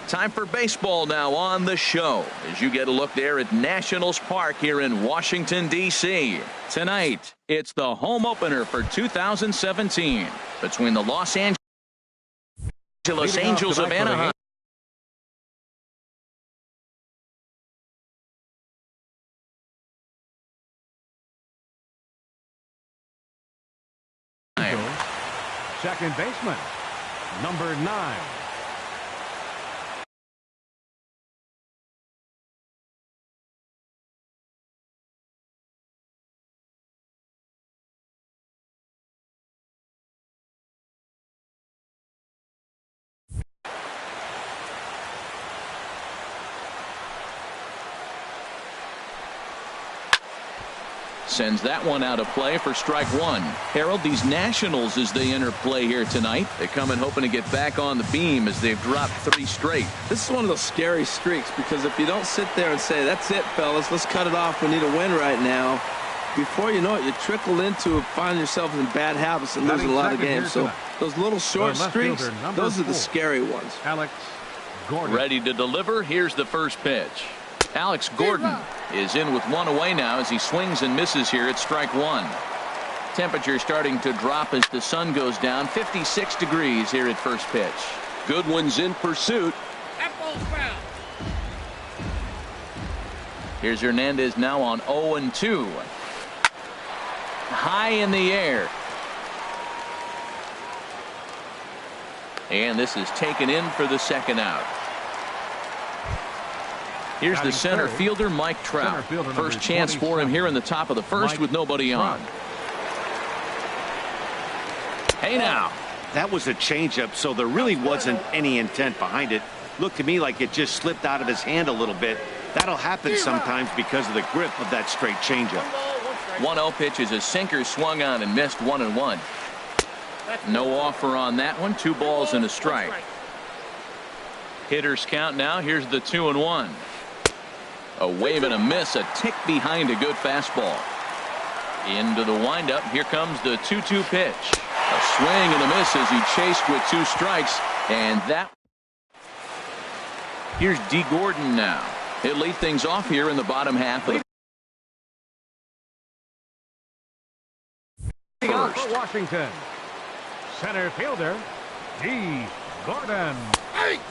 Time for baseball now on the show as you get a look there at Nationals Park here in Washington, D.C. Tonight, it's the home opener for 2017 between the Los Angeles Angels of Anaheim. Second baseman, number 9. Sends that one out of play for strike one. Harold, these Nationals, as they enter play here tonight, they come in hoping to get back on the beam as they've dropped 3 straight. This is one of those scary streaks, because if you don't sit there and say, that's it, fellas, let's cut it off, we need a win right now, before you know it, you trickle into finding yourself in bad habits and losing a lot of games. So those little short streaks, those are the scary ones. Alex Gordon. Ready to deliver. Here's the first pitch. Alex Gordon is in with one away now as he swings and misses here at strike one. Temperature starting to drop as the sun goes down. 56 degrees here at first pitch. Goodwin's in pursuit. That ball's foul. Here's Hernandez now on 0-2. High in the air. And this is taken in for the second out. Here's the center fielder, Mike Trout. First chance for him here in the top of the first with nobody on. Hey now. That was a changeup, so there really wasn't any intent behind it. Looked to me like it just slipped out of his hand a little bit. That'll happen sometimes because of the grip of that straight changeup. 1-0 pitch is a sinker, swung on and missed. 1-1. No offer on that one. 2 balls and a strike. Hitters count now. Here's the 2-1. A wave and a miss, a tick behind a good fastball. Into the windup. Here comes the 2-2 pitch. A swing and a miss as he chased with 2 strikes. And that. Here's D. Gordon now. He'll lead things off here in the bottom half of the first. For Washington, center fielder D. Gordon.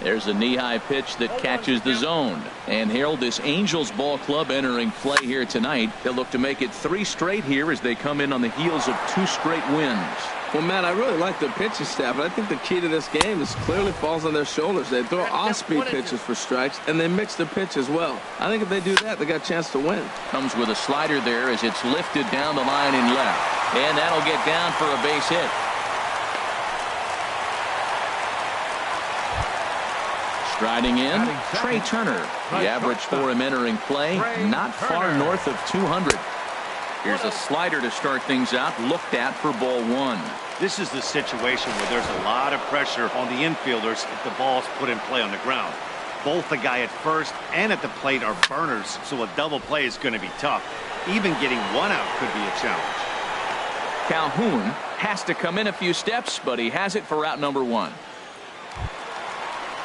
There's a knee-high pitch that catches the zone. And Harold, this Angels ball club entering play here tonight. They'll look to make it 3 straight here as they come in on the heels of 2 straight wins. Well, Matt, I really like the pitching staff, but I think the key to this game is clearly falls on their shoulders. They throw off-speed pitches for strikes, and they mix the pitch as well. I think if they do that, they got a chance to win. Comes with a slider there as it's lifted down the line and left. And that'll get down for a base hit. Striding in, Trey Turner. The average for him entering play, not far north of 200. Here's a slider to start things out, looked at for ball 1. This is the situation where there's a lot of pressure on the infielders if the ball's put in play on the ground. Both the guy at first and at the plate are burners, so a double play is going to be tough. Even getting 1 out could be a challenge. Calhoun has to come in a few steps, but he has it for out number 1.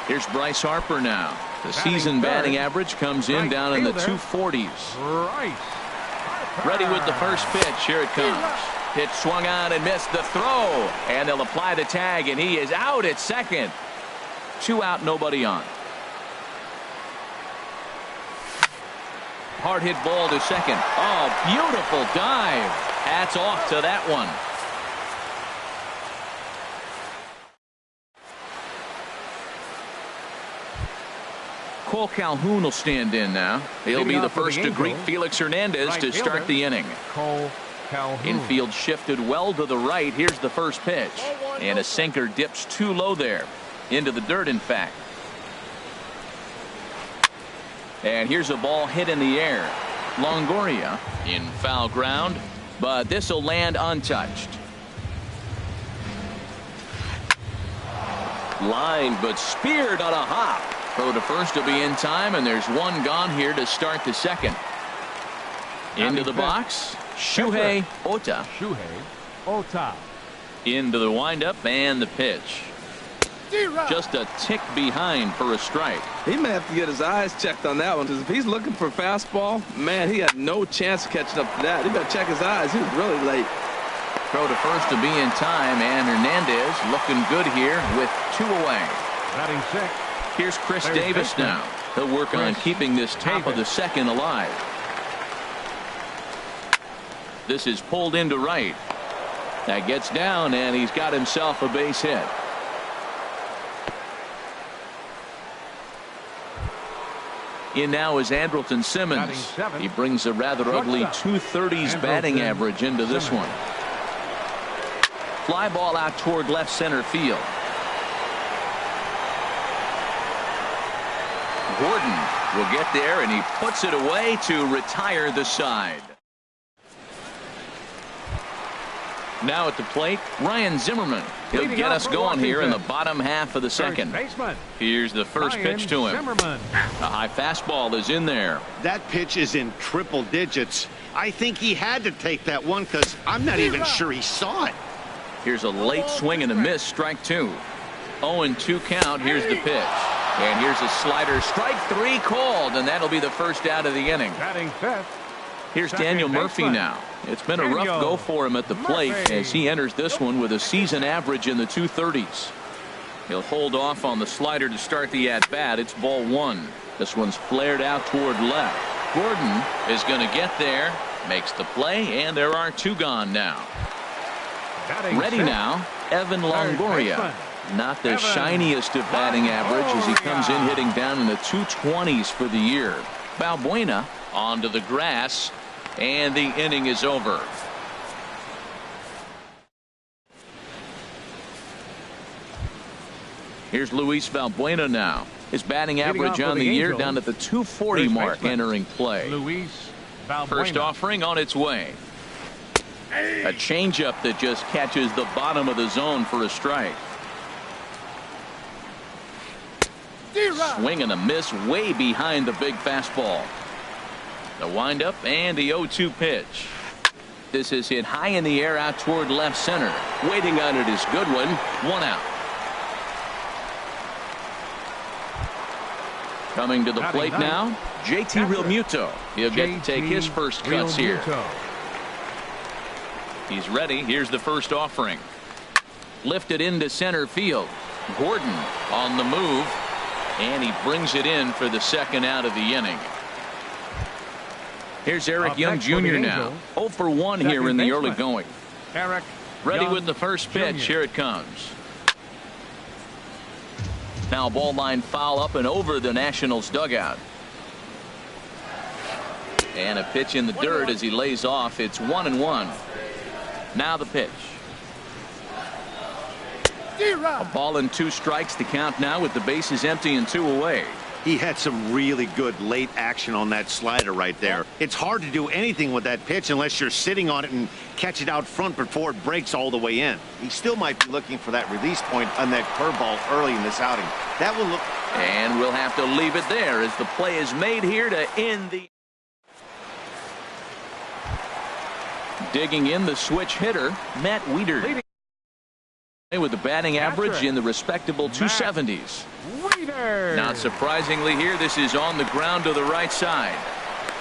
Here's Bryce Harper now. The season batting average comes in down in the 240s. Ready with the first pitch. Here it comes. Pitch swung on and missed the throw. And they'll apply the tag, and he is out at second. 2 out, nobody on. Hard hit ball to second. Oh, beautiful dive. Hats off to that one. Cole Calhoun will stand in now. He'll be the first to greet Felix Hernandez to start the inning. Cole Calhoun. Infield shifted well to the right. Here's the first pitch. And a sinker dips too low there. Into the dirt, in fact. And here's a ball hit in the air. Longoria in foul ground, but this will land untouched. Line, but speared on a hop. Throw to first will be in time, and there's 1 gone here to start the second. Into the box, Shuhei Ota. Shuhei Ota. Into the windup and the pitch. Just a tick behind for a strike. He may have to get his eyes checked on that one, because if he's looking for fastball, man, he had no chance of catching up to that. He got to check his eyes. He was really late. Throw to first to be in time, and Hernandez looking good here with 2 away. Batting six. Here's Chris Davis now. He'll work on keeping this top of the second alive. This is pulled into right. That gets down, and he's got himself a base hit. In now is Andrelton Simmons. He brings a rather ugly 230s batting average into this one. Fly ball out toward left center field. Gordon will get there, and he puts it away to retire the side. Now at the plate, Ryan Zimmerman. He'll get us going here in the bottom half of the second. Here's the first pitch to him. A high fastball is in there. That pitch is in triple digits. I think he had to take that one, because I'm not even sure he saw it. Here's a late swing and a miss, strike 2. 0-2 count. Here's the pitch. And here's a slider. Strike 3 called, and that'll be the first out of the inning. Here's Daniel Murphy now. It's been a rough go for him at the plate as he enters this one with a season average in the 230s. He'll hold off on the slider to start the at-bat. It's ball 1. This one's flared out toward left. Gordon is going to get there, makes the play, and there are 2 gone now. Ready now, Evan Longoria. Not the shiniest of batting average as he comes in hitting down in the 220s for the year. Balbuena onto the grass, and the inning is over. Here's Luis Balbuena now. His batting average on the year down at the 240 mark entering play. First offering on its way. A changeup that just catches the bottom of the zone for a strike. Swing and a miss way behind the big fastball. The windup and the 0-2 pitch. This is hit high in the air out toward left center. Waiting on it is Goodwin. 1 out. Coming to the plate now, JT Realmuto. He'll get to take his first cuts here. He's ready. Here's the first offering. Lifted into center field. Gordon on the move, and he brings it in for the second out of the inning. Here's Eric Young Jr. now. 0 for 1 here in the early going. Ready with the first pitch. Here it comes. Now ball line foul up and over the Nationals dugout. And a pitch in the dirt as he lays off. It's 1-1. Now the pitch. A ball and 2 strikes to count now with the bases empty and 2 away. He had some really good late action on that slider right there. It's hard to do anything with that pitch unless you're sitting on it and catch it out front before it breaks all the way in. He still might be looking for that release point on that curveball early in this outing. That will look. And we'll have to leave it there as the play is made here to end the. Digging in the switch hitter, Matt Wieters. With the batting average in the respectable 270s. Not surprisingly here, this is on the ground to the right side.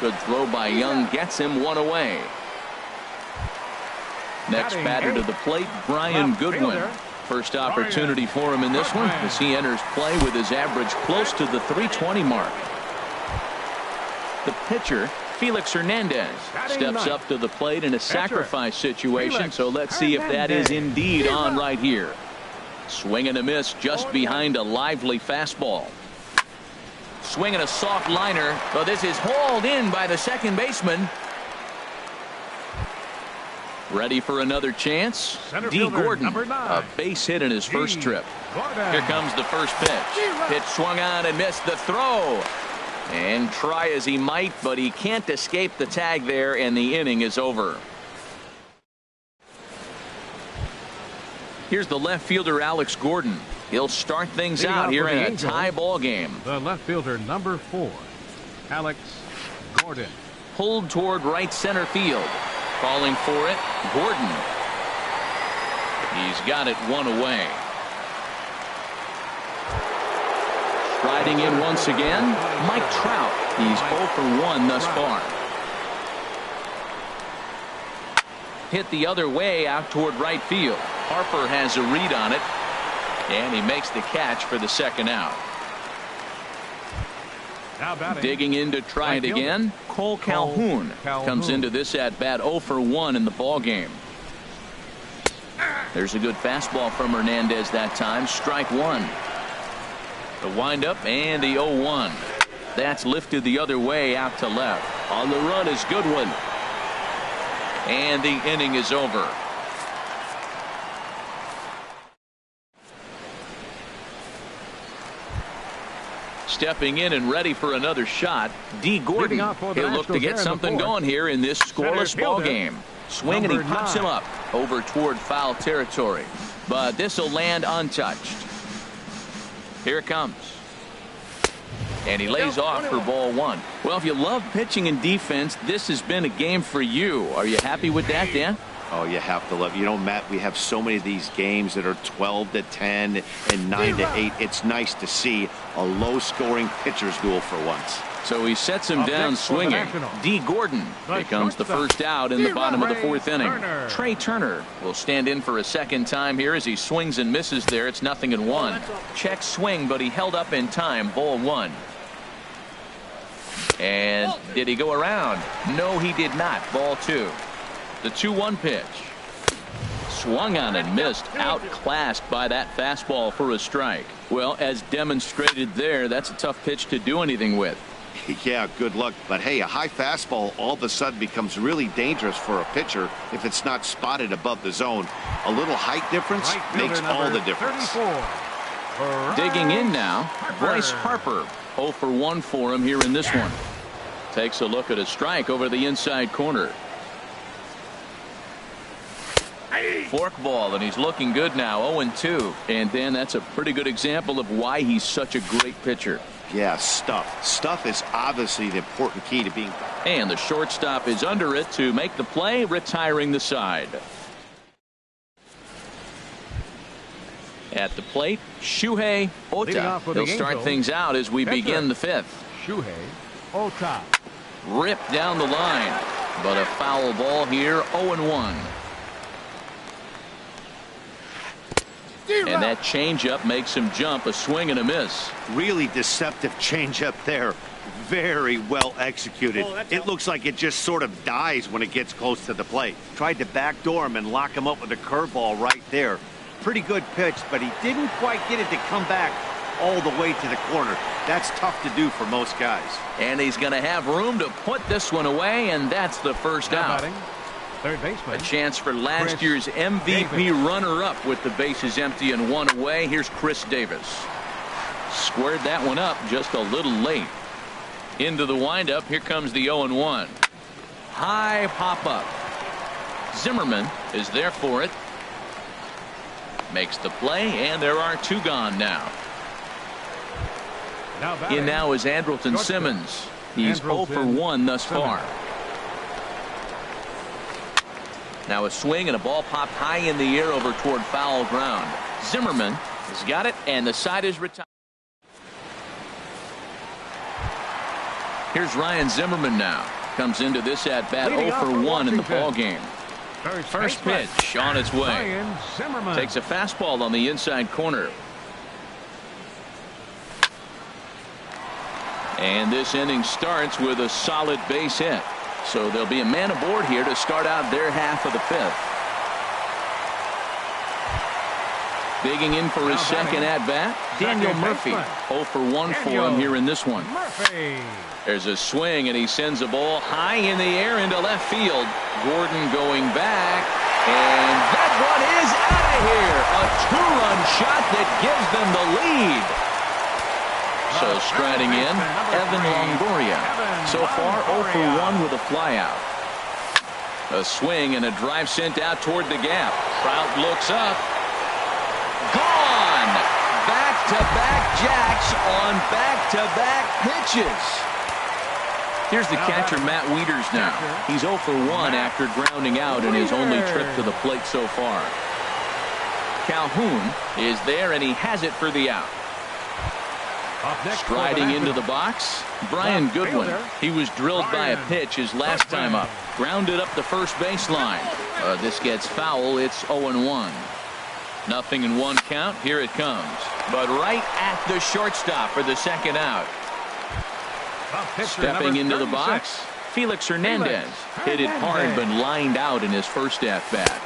Good throw by Young gets him 1 away. Next batter to the plate, Brian Goodwin. First opportunity for him in this one as he enters play with his average close to the 320 mark. The pitcher, Felix Hernandez, steps up to the plate in a sacrifice situation, so let's see if that is indeed on right here. Swing and a miss just behind a lively fastball. Swing and a soft liner, but this is hauled in by the second baseman. Ready for another chance? D. Gordon, a base hit in his first trip. Here comes the first pitch. Pitch swung on and missed the throw. And try as he might, but he can't escape the tag there, and the inning is over. Here's the left fielder, Alex Gordon. He'll start things out here in a tie ball game. The left fielder, number 4, Alex Gordon. Pulled toward right center field. Calling for it, Gordon. He's got it 1 away. Riding in once again, Mike Trout. He's 0 for 1 thus far. Hit the other way out toward right field. Harper has a read on it, and he makes the catch for the second out. Digging in to try it again, Cole Calhoun comes into this at bat 0 for 1 in the ball game. There's a good fastball from Hernandez that time. Strike one. The windup and the 0-1. That's lifted the other way out to left. On the run is Goodwin. And the inning is over. Stepping in and ready for another shot, D. Gordon. He'll look to get something going here in this scoreless ball game. Swing and he pops him up over toward foul territory. But this will land untouched. Here it comes. And he lays off for ball one. Well, if you love pitching and defense, this has been a game for you. Are you happy with that, Dan? Oh, you have to love. You know, Matt, we have so many of these games that are 12-10 and 9-8. It's nice to see a low-scoring pitcher's duel for once. So he sets him down swinging. D. Gordon becomes the first out in the bottom of the fourth inning. Trey Turner will stand in for a second time here as he swings and misses there. It's 0-1. Check swing, but he held up in time. Ball one. And did he go around? No, he did not. Ball two. The 2-1 pitch. Swung on and missed. Outclassed by that fastball for a strike. Well, as demonstrated there, that's a tough pitch to do anything with. Yeah, good luck. But hey, a high fastball all of a sudden becomes really dangerous for a pitcher if it's not spotted above the zone. A little height difference makes all the difference. Digging in now, Bryce Harper. 0 for 1 for him here in this one. Takes a look at a strike over the inside corner. Forkball, and he's looking good now. 0-2. And Dan, that's a pretty good example of why he's such a great pitcher. Yeah, stuff. Stuff is obviously the important key to being. And the shortstop is under it to make the play, retiring the side. At the plate, Shuhei Ota. He'll start things out as we begin the fifth. Shuhei Ota. Ripped down the line, but a foul ball here. 0-1. And that changeup makes him jump. A swing and a miss. Really deceptive changeup there. Very well executed. It looks like it just sort of dies when it gets close to the plate. Tried to backdoor him and lock him up with a curveball right there. Pretty good pitch, but he didn't quite get it to come back all the way to the corner. That's tough to do for most guys. And he's going to have room to put this one away, and that's the first out. Third baseman. A chance for last year's MVP runner-up with the bases empty and one away. Here's Chris Davis. Squared that one up just a little late. Into the windup. Here comes the 0-1. High pop-up. Zimmerman is there for it. Makes the play, and there are two gone now. In now is Andrelton Simmons. He's 0 for 1 thus far. Now a swing and a ball popped high in the air over toward foul ground. Zimmerman has got it, and the side is retired. Here's Ryan Zimmerman now. Comes into this at bat 0 for 1 in the ball game. First pitch on its way. Takes a fastball on the inside corner. And this inning starts with a solid base hit. So there'll be a man aboard here to start out their half of the fifth. Digging in for his second at bat, Daniel Murphy. 0 for 1 for him here in this one. There's a swing, and he sends a ball high in the air into left field. Gordon going back, and that one is out of here. A two-run shot that gives them the lead. So striding in, Evan Longoria. So far 0 for 1 with a flyout. A swing and a drive sent out toward the gap. Trout looks up. Gone! Back-to-back jacks on back-to-back pitches. Here's the catcher, Matt Wieters now. He's 0 for 1 after grounding out in his only trip to the plate so far. Calhoun is there, and he has it for the out. Striding into the box, Brian Goodwin. He was drilled by a pitch his last time up. Grounded up the first baseline. This gets foul. It's 0-1. Nothing in one count. Here it comes. But right at the shortstop for the second out. Stepping into the box, Felix Hernandez. Hit it hard but lined out in his first at-bat.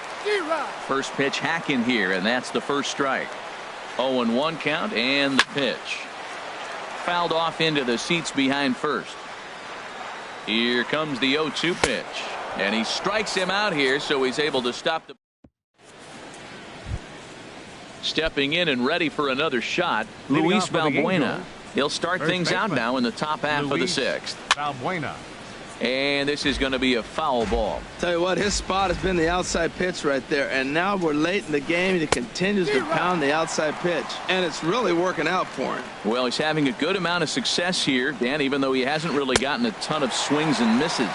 First pitch hack in here, and that's the first strike. 0-1 count and the pitch. Fouled off into the seats behind first. Here comes the 0-2 pitch. And he strikes him out here, so he's able to stop the... Stepping in and ready for another shot, Luis Valbuena. He'll start things out now in the top half of the sixth. Valbuena. And this is going to be a foul ball. Tell you what, his spot has been the outside pitch right there, and now we're late in the game. He continues to pound the outside pitch, and it's really working out for him. Well, he's having a good amount of success here, Dan, even though he hasn't really gotten a ton of swings and misses.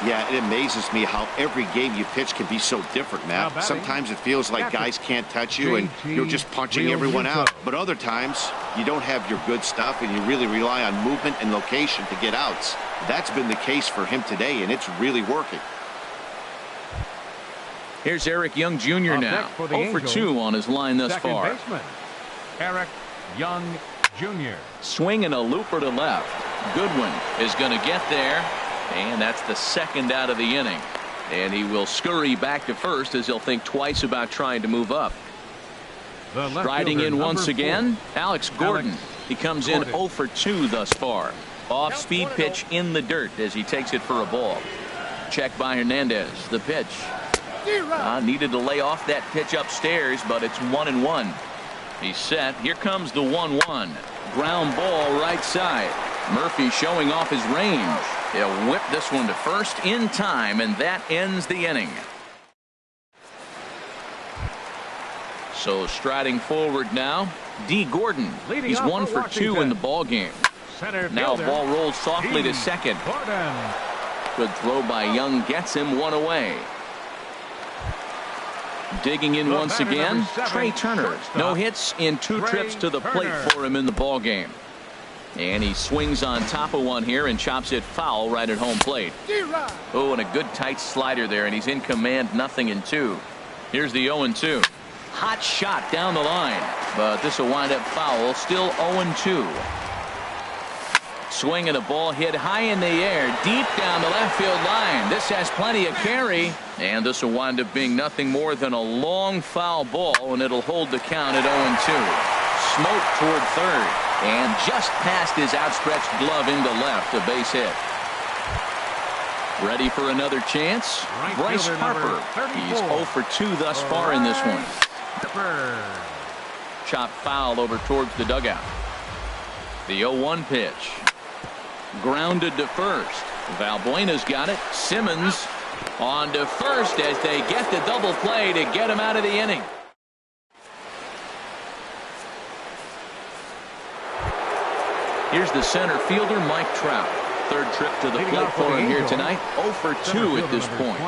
Yeah, it amazes me how every game you pitch can be so different, Matt. Sometimes it feels like guys can't touch you and you're just punching everyone out. But other times you don't have your good stuff and you really rely on movement and location to get outs. That's been the case for him today, and it's really working. Here's Eric Young Jr. now. 0-2 on his line thus far. Baseman, Eric Young Jr. Swinging a looper to left. Goodwin is going to get there, and that's the second out of the inning. And he will scurry back to first as he'll think twice about trying to move up. Striding in once again, Alex Gordon. He comes in 0-2 thus far. Off-speed pitch in the dirt as he takes it for a ball. Check by Hernandez. The pitch. Needed to lay off that pitch upstairs, but it's 1-1. He's set. Here comes the 1-1. Ground ball right side. Murphy showing off his range. He'll whip this one to first in time, and that ends the inning. So striding forward now, D. Gordon. He's 1-for-2 in the ball game. Now a ball rolls softly to second. Good throw by Young gets him one away. Digging in once again, Trey Turner. No hits in 2 trips to the plate for him in the ball game. And he swings on top of one here and chops it foul right at home plate. Oh, and a good tight slider there, and he's in command, 0-2. Here's the 0-2. Hot shot down the line, but this will wind up foul. Still 0-2. Swing and a ball hit high in the air, deep down the left field line. This has plenty of carry, and this will wind up being nothing more than a long foul ball, and it'll hold the count at 0-2. Smoke toward third, and just past his outstretched glove into left, a base hit. Ready for another chance? Bryce Harper. He's 0-2 thus far in this one. Chop foul over towards the dugout. The 0-1 pitch. Grounded to first. Valbuena's got it. Simmons on to first as they get the double play to get him out of the inning. Here's the center fielder, Mike Trout. Third trip to the plate for him here tonight. 0-2 at this point.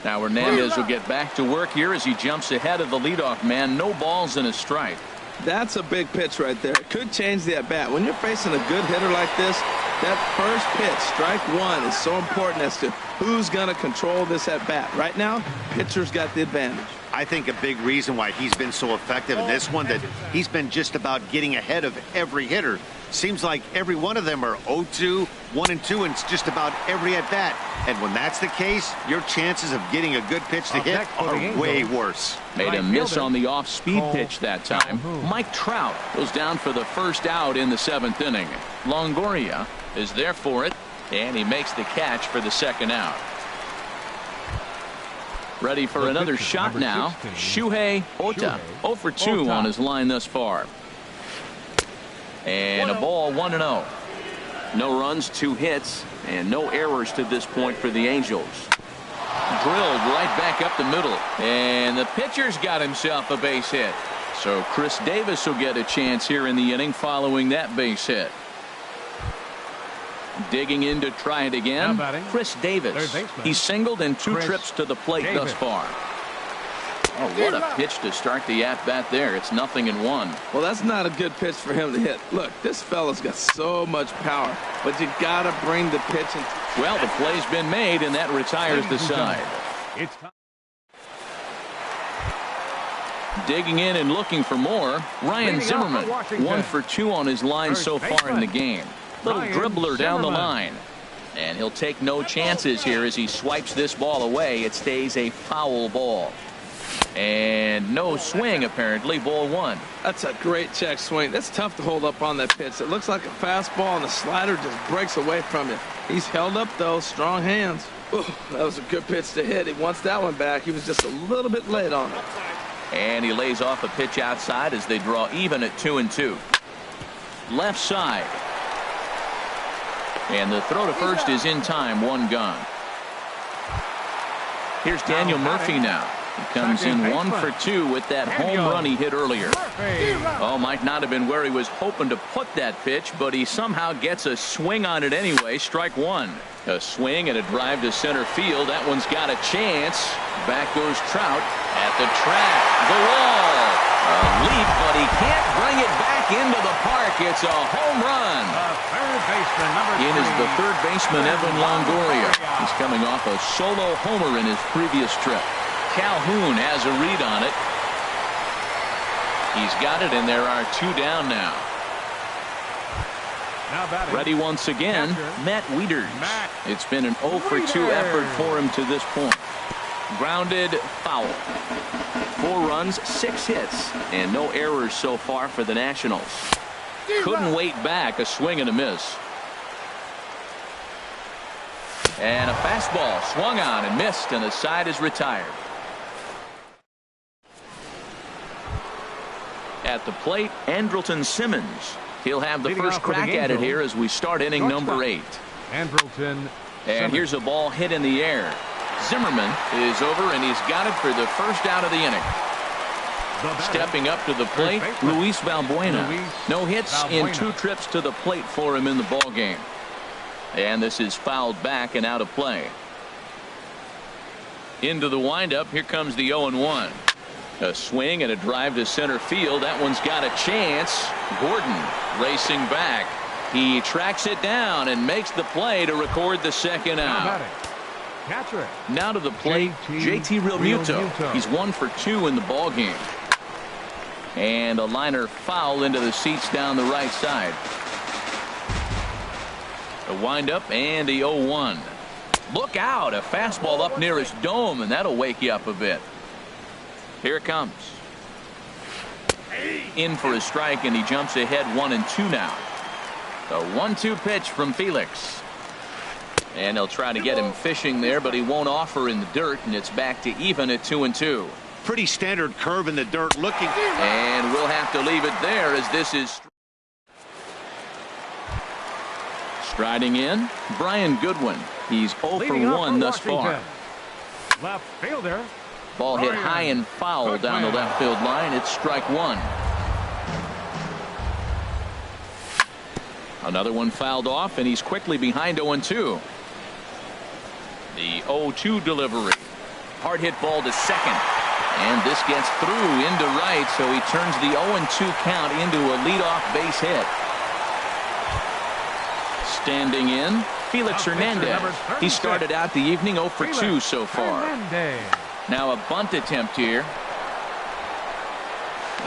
Now Hernandez will get back to work here as he jumps ahead of the leadoff man. No balls and a strike. That's a big pitch right there. It could change the at-bat. When you're facing a good hitter like this, that first pitch, strike one, is so important as to who's going to control this at-bat. Right now, pitcher's got the advantage. I think a big reason why he's been so effective in this one, that he's been just about getting ahead of every hitter. Seems like every one of them are 0-2, 1-2, and it's just about every at-bat. And when that's the case, your chances of getting a good pitch to hit are way worse. Made a miss on the off-speed pitch that time. Mike Trout goes down for the first out in the 7th inning. Longoria is there for it, and he makes the catch for the second out. Ready for another shot now. Shuhei Ota, 0-2 on his line thus far. And a ball, 1-0. No runs, 2 hits, and no errors to this point for the Angels. Drilled right back up the middle, and the pitcher's got himself a base hit. So Chris Davis will get a chance here in the inning following that base hit. Digging in to try it again, Chris Davis. He's singled in 2 trips to the plate thus far. Oh, what a pitch to start the at-bat there. It's 0-1. Well, that's not a good pitch for him to hit. Look, this fella's got so much power, but you got to bring the pitch in. Well, the play's been made, and that retires the side. It's time. Digging in and looking for more, Ryan Leading off Zimmerman. for Washington. 1 for 2 on his line First so far in the baseman, game. Little Ryan dribbler down the Zimmerman. line. And he'll take no chances here as he swipes this ball away. It stays a foul ball. And no swing, apparently. Ball 1. That's a great check swing. That's tough to hold up on that pitch. It looks like a fastball, and the slider just breaks away from you. He's held up, though. Strong hands. Ooh, that was a good pitch to hit. He wants that one back. He was just a little bit late on it. And he lays off a pitch outside as they draw even at 2-2. Left side. And the throw to first is in time. 1 gone. Here's Daniel Murphy now. He comes in 1 for 2 with that home run he hit earlier. Oh, might not have been where he was hoping to put that pitch, but he somehow gets a swing on it anyway. Strike 1. A swing and a drive to center field. That one's got a chance. Back goes Trout at the track. The wall. A leap, but he can't bring it back into the park. It's a home run. Third baseman, number 3. In is the third baseman, Evan Longoria. He's coming off a solo homer in his previous trip. Calhoun has a read on it. He's got it, and there are 2 down now. Now batting. Ready once again, Catcher. Matt Wieters. Matt It's been an 0 for 2 effort for him to this point. Grounded foul. 4 runs, 6 hits, and no errors so far for the Nationals. Couldn't wait back. A swing and a miss. And a fastball swung on and missed, and the side is retired. At the plate, Andrelton Simmons. He'll have the Leading first off for the crack game, at it Joe. here as we start inning number 8. Andrelton And Simmons. here's a ball hit in the air. Zimmerman is over, and he's got it for the first out of the inning. The batter. Stepping up to the plate, First baseman, Luis Valbuena. Luis No hits in Valbuena. 2 trips to the plate for him in the ball game. And this is fouled back and out of play. Into the windup. Here comes the 0-1. A swing and a drive to center field. That one's got a chance. Gordon racing back. He tracks it down and makes the play to record the second Now out. batting. Catcher. Now to the plate, JT Realmuto. He's 1 for 2 in the ball game. And a liner foul into the seats down the right side. A windup and the 0-1. Look out, a fastball up near his dome, and that'll wake you up a bit. Here it comes. In for a strike, and he jumps ahead 1-2 now. The 1-2 pitch from Felix. And they'll try to get him fishing there, but he won't offer in the dirt, and it's back to even at 2-2. Pretty standard curve in the dirt looking. And we'll have to leave it there as this is striding in. Brian Goodwin. He's 0 for Leading off 1 thus Washington. far. Left fielder. Ball hit Brian high and foul down the Goodwin. left field line. It's strike 1. Another one fouled off, and he's quickly behind 0-2. The 0-2 delivery. Hard hit ball to second. And this gets through into right, so he turns the 0-2 count into a leadoff base hit. Standing in, Felix Now pitcher Hernandez. number He 36. started out the evening 0 for 2 Felix so far. Hernandez. Now a bunt attempt here.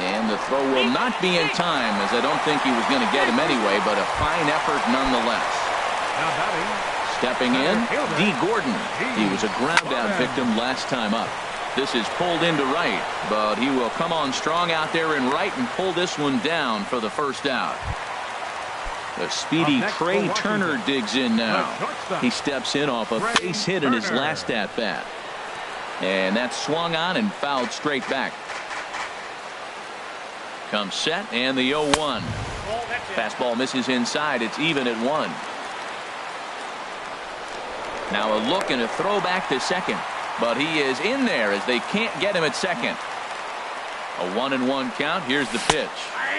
And the throw will not be in time, as I don't think he was going to get him anyway, but a fine effort nonetheless. Now batting. Stepping in, D. Gordon. He was a ground out victim last time up. This is pulled into right, but he will come on strong out there in right and pull this one down for the first out. The speedy Up next for Trey Washington, Turner digs in now. the shortstop, He steps in off a Trey base hit in his Turner. last at bat. And that swung on and fouled straight back. Comes set and the 0-1. Fastball misses inside. It's even at 1. Now a look and a throw back to second. But he is in there as they can't get him at second. A 1-1 count. Here's the pitch.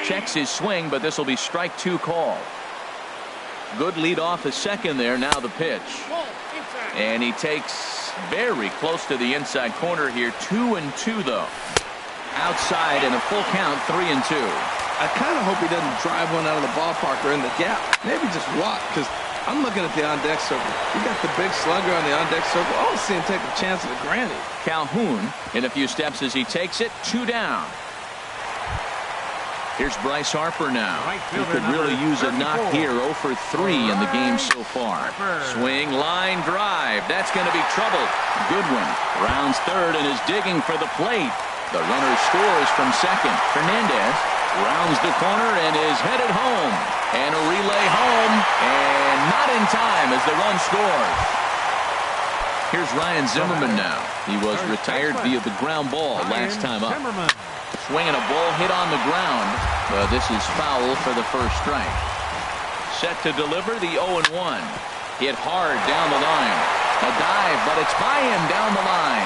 Checks his swing, but this will be strike 2 call. Good lead off at second there. Now the pitch. And he takes very close to the inside corner here. 2-2 though. Outside and a full count. 3-2. I kind of hope he doesn't drive one out of the ballpark or in the gap. Maybe just walk, because I'm looking at the on-deck circle. He got the big slugger on the on-deck circle. I want to see him take a chance at a granny. Calhoun in a few steps as he takes it. 2 down. Here's Bryce Harper now. He could really use a knock here. 0 for 3 in the game so far. Swing, line drive. That's going to be trouble. Goodwin rounds third and is digging for the plate. The runner scores from second. Fernandez rounds the corner and is headed home. And a relay home. And not in time as the run scores. Here's Ryan Zimmerman now. He was retired via the ground ball last time up. Swinging a ball hit on the ground. This is foul for the first strike. Set to deliver the 0-1. Hit hard down the line. A dive, but it's by him down the line.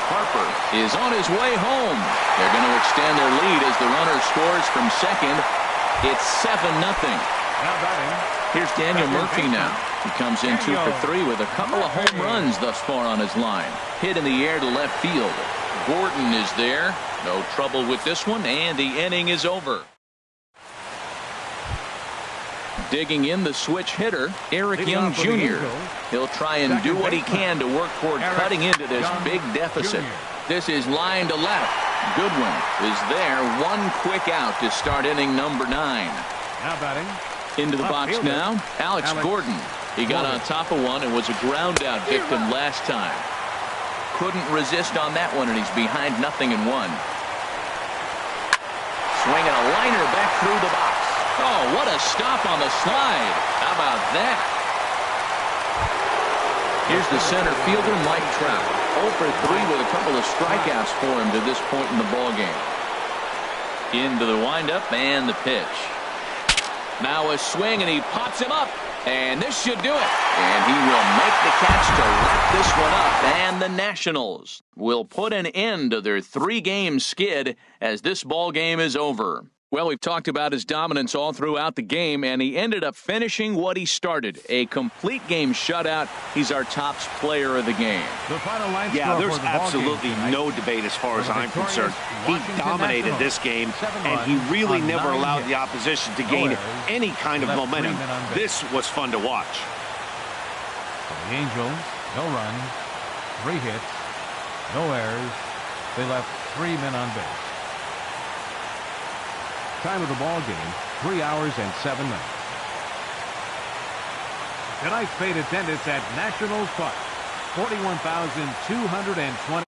Harper is on his way home. They're going to extend their lead as the runner scores from second. It's 7-0. Here's Daniel Murphy now. He comes in 2 for 3 with a couple of home runs thus far on his line. Hit in the air to left field. Gordon is there. No trouble with this one, and the inning is over. Digging in the switch hitter, Eric Young Jr. He'll try and do what he can to work toward cutting into this big deficit. This is line to left. Goodwin is there. One quick out to start inning number 9. Now batting. Into the box now, Alex Gordon. He got on top of one and was a ground out victim last time. Couldn't resist on that one, and he's behind 0-1. Swinging a liner back through the box. Oh, what a stop on the slide. How about that? Here's the center fielder, Mike Trout. 0 for 3 with a couple of strikeouts for him to this point in the ballgame. Into the windup and the pitch. Now a swing, and he pops him up. And this should do it. And he will make the catch to wrap this one up. And the Nationals will put an end to their 3-game skid as this ball game is over. Well, we've talked about his dominance all throughout the game, and he ended up finishing what he started. A complete game shutout. He's our top player of the game. Yeah, there's absolutely no debate as far as I'm concerned. He dominated this game, and he really never allowed the opposition to gain any kind of momentum. This was fun to watch. For the Angels, no runs, 3 hits, no errors. They left 3 men on base. Time of the ball game, 3 hours and 7 minutes. Tonight's paid attendance at Nationals Park, 41,220.